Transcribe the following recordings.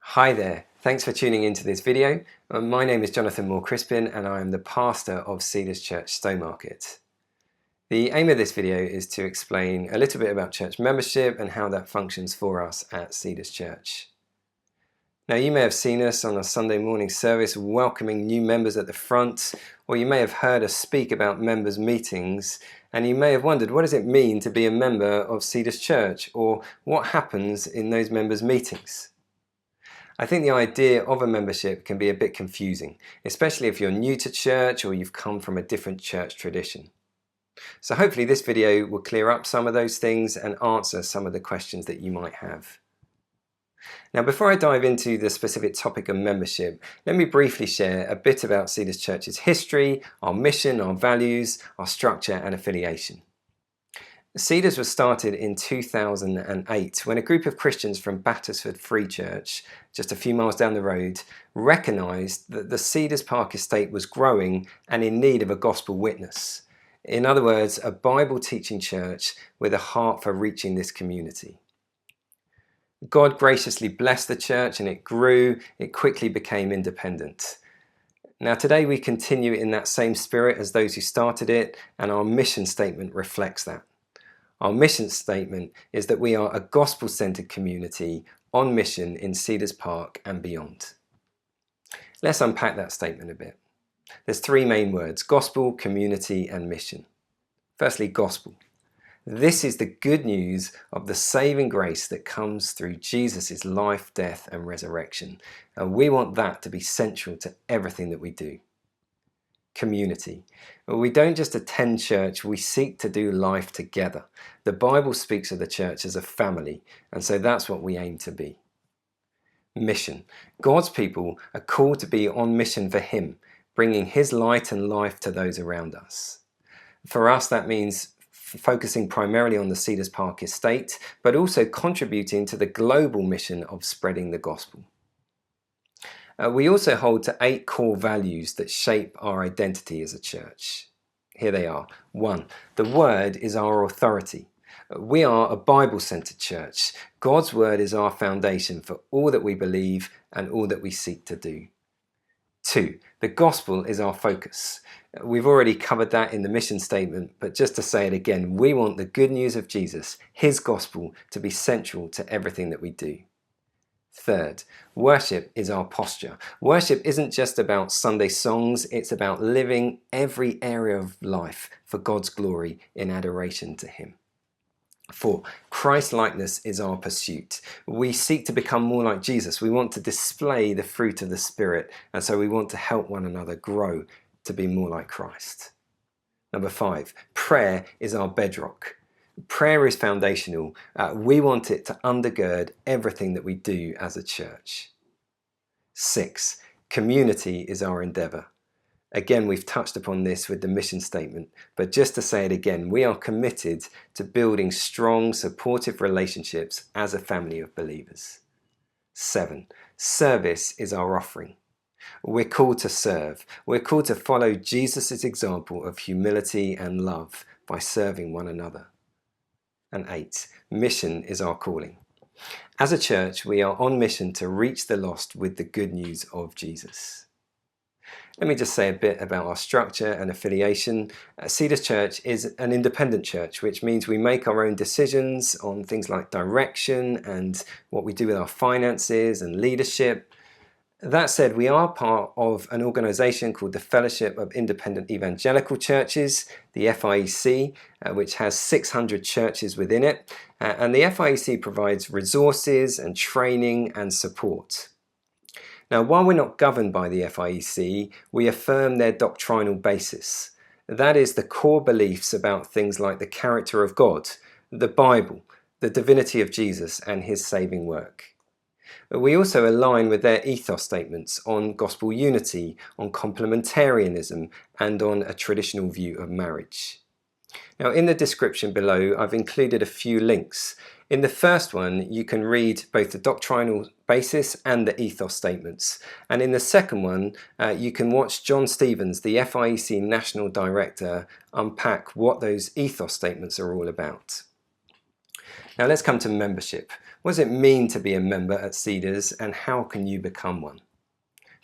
Hi there, thanks for tuning into this video. My name is Jonathan Moore-Crispin and I am the pastor of Cedars Church Stowmarket. The aim of this video is to explain a little bit about church membership and how that functions for us at Cedars Church. Now, you may have seen us on a Sunday morning service welcoming new members at the front, or you may have heard us speak about members' meetings, and you may have wondered, what does it mean to be a member of Cedars Church, or what happens in those members' meetings? I think the idea of a membership can be a bit confusing, especially if you're new to church or you've come from a different church tradition. So hopefully this video will clear up some of those things and answer some of the questions that you might have. Now, before I dive into the specific topic of membership, let me briefly share a bit about Cedars Church's history, our mission, our values, our structure and affiliation. Cedars was started in 2008 when a group of Christians from Battersford Free Church, just a few miles down the road, recognised that the Cedars Park estate was growing and in need of a gospel witness. In other words, a Bible teaching church with a heart for reaching this community. God graciously blessed the church and it grew, it quickly became independent. Now today we continue in that same spirit as those who started it, and our mission statement reflects that. Our mission statement is that we are a gospel-centered community on mission in Cedars Park and beyond. Let's unpack that statement a bit. There's three main words: gospel, community, and mission. Firstly, gospel. This is the good news of the saving grace that comes through Jesus' life, death, and resurrection. And we want that to be central to everything that we do. Community. We don't just attend church, we seek to do life together. The Bible speaks of the church as a family, and so that's what we aim to be. Mission. God's people are called to be on mission for Him, bringing His light and life to those around us. For us, that means focusing primarily on the Cedars Park estate, but also contributing to the global mission of spreading the gospel. We also hold to 8 core values that shape our identity as a church. Here they are. 1. The Word is our authority. We are a Bible-centered church. God's Word is our foundation for all that we believe and all that we seek to do. 2. The Gospel is our focus. We've already covered that in the mission statement, but just to say it again, we want the good news of Jesus, His Gospel, to be central to everything that we do. 3rd, worship is our posture. Worship isn't just about Sunday songs, it's about living every area of life for God's glory in adoration to Him. 4, Christ-likeness is our pursuit. We seek to become more like Jesus. We want to display the fruit of the Spirit, and so we want to help one another grow to be more like Christ. Number 5, prayer is our bedrock. Prayer is foundational. We want it to undergird everything that we do as a church. 6, community is our endeavour. Again, we've touched upon this with the mission statement, but just to say it again, we are committed to building strong, supportive relationships as a family of believers. 7, service is our offering. We're called to serve. We're called to follow Jesus' example of humility and love by serving one another. And 8, mission is our calling. As a church, we are on mission to reach the lost with the good news of Jesus. Let me just say a bit about our structure and affiliation. Cedars Church is an independent church, which means we make our own decisions on things like direction and what we do with our finances and leadership. That said, we are part of an organisation called the Fellowship of Independent Evangelical Churches, the FIEC, which has 600 churches within it. And the FIEC provides resources and training and support. Now, while we're not governed by the FIEC, we affirm their doctrinal basis. That is the core beliefs about things like the character of God, the Bible, the divinity of Jesus and His saving work. We also align with their ethos statements on gospel unity, on complementarianism, and on a traditional view of marriage. Now, in the description below, I've included a few links. In the first one, you can read both the doctrinal basis and the ethos statements. And in the second one, you can watch John Stevens, the FIEC National Director, unpack what those ethos statements are all about. Now let's come to membership. What does it mean to be a member at Cedars, and how can you become one?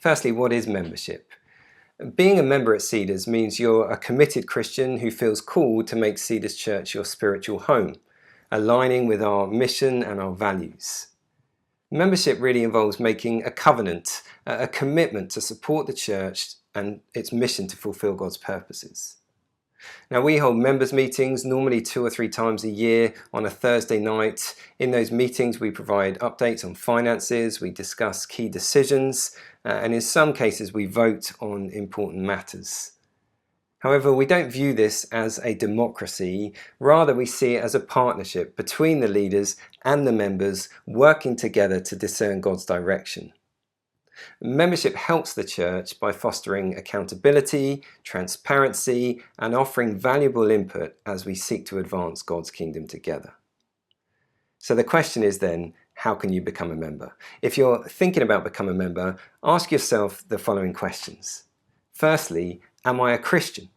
Firstly, what is membership? Being a member at Cedars means you're a committed Christian who feels called to make Cedars Church your spiritual home, aligning with our mission and our values. Membership really involves making a covenant, a commitment to support the church and its mission to fulfill God's purposes. Now, we hold members meetings normally 2 or 3 times a year on a Thursday night. In those meetings we provide updates on finances, we discuss key decisions, and in some cases we vote on important matters. However, we don't view this as a democracy, rather we see it as a partnership between the leaders and the members working together to discern God's direction. Membership helps the church by fostering accountability, transparency, and offering valuable input as we seek to advance God's kingdom together. So the question is then, how can you become a member? If you're thinking about becoming a member, ask yourself the following questions. Firstly, am I a Christian?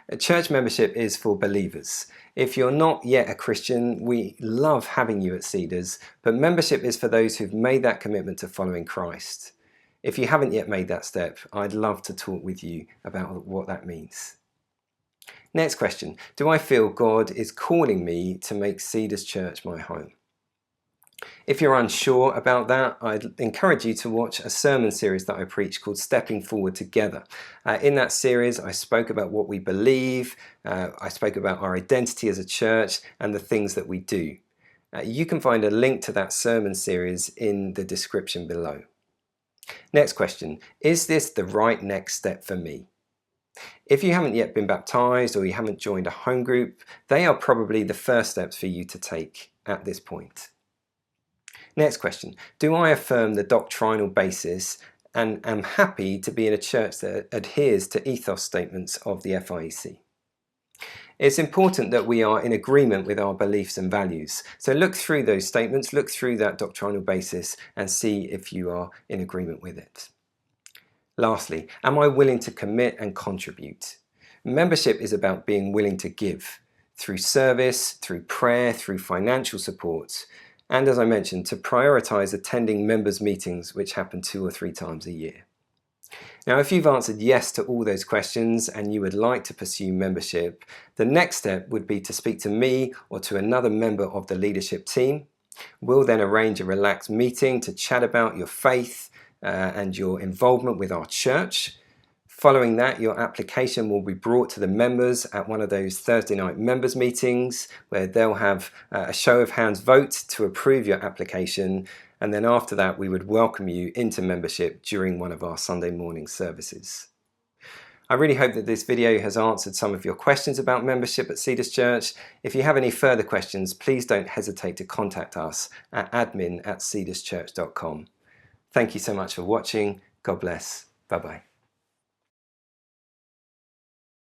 A church membership is for believers. If you're not yet a Christian, we love having you at Cedars, but membership is for those who've made that commitment to following Christ. If you haven't yet made that step, I'd love to talk with you about what that means. Next question, do I feel God is calling me to make Cedars Church my home? If you're unsure about that, I'd encourage you to watch a sermon series that I preached called Stepping Forward Together. In that series, I spoke about what we believe, I spoke about our identity as a church and the things that we do. You can find a link to that sermon series in the description below. Next question, is this the right next step for me? If you haven't yet been baptized or you haven't joined a home group, they are probably the first steps for you to take at this point. Next question, do I affirm the doctrinal basis and am happy to be in a church that adheres to ethos statements of the FIEC? It's important that we are in agreement with our beliefs and values. So look through those statements, look through that doctrinal basis and see if you are in agreement with it. Lastly, am I willing to commit and contribute? Membership is about being willing to give through service, through prayer, through financial support, and as I mentioned, to prioritize attending members' meetings, which happen 2 or 3 times a year. Now, if you've answered yes to all those questions and you would like to pursue membership, the next step would be to speak to me or to another member of the leadership team. We'll then arrange a relaxed meeting to chat about your faith and your involvement with our church. Following that, your application will be brought to the members at one of those Thursday night members meetings where they'll have a show of hands vote to approve your application, and then after that we would welcome you into membership during one of our Sunday morning services. I really hope that this video has answered some of your questions about membership at Cedars Church. If you have any further questions, please don't hesitate to contact us at admin@cedarschurch.com. Thank you so much for watching. God bless. Bye-bye.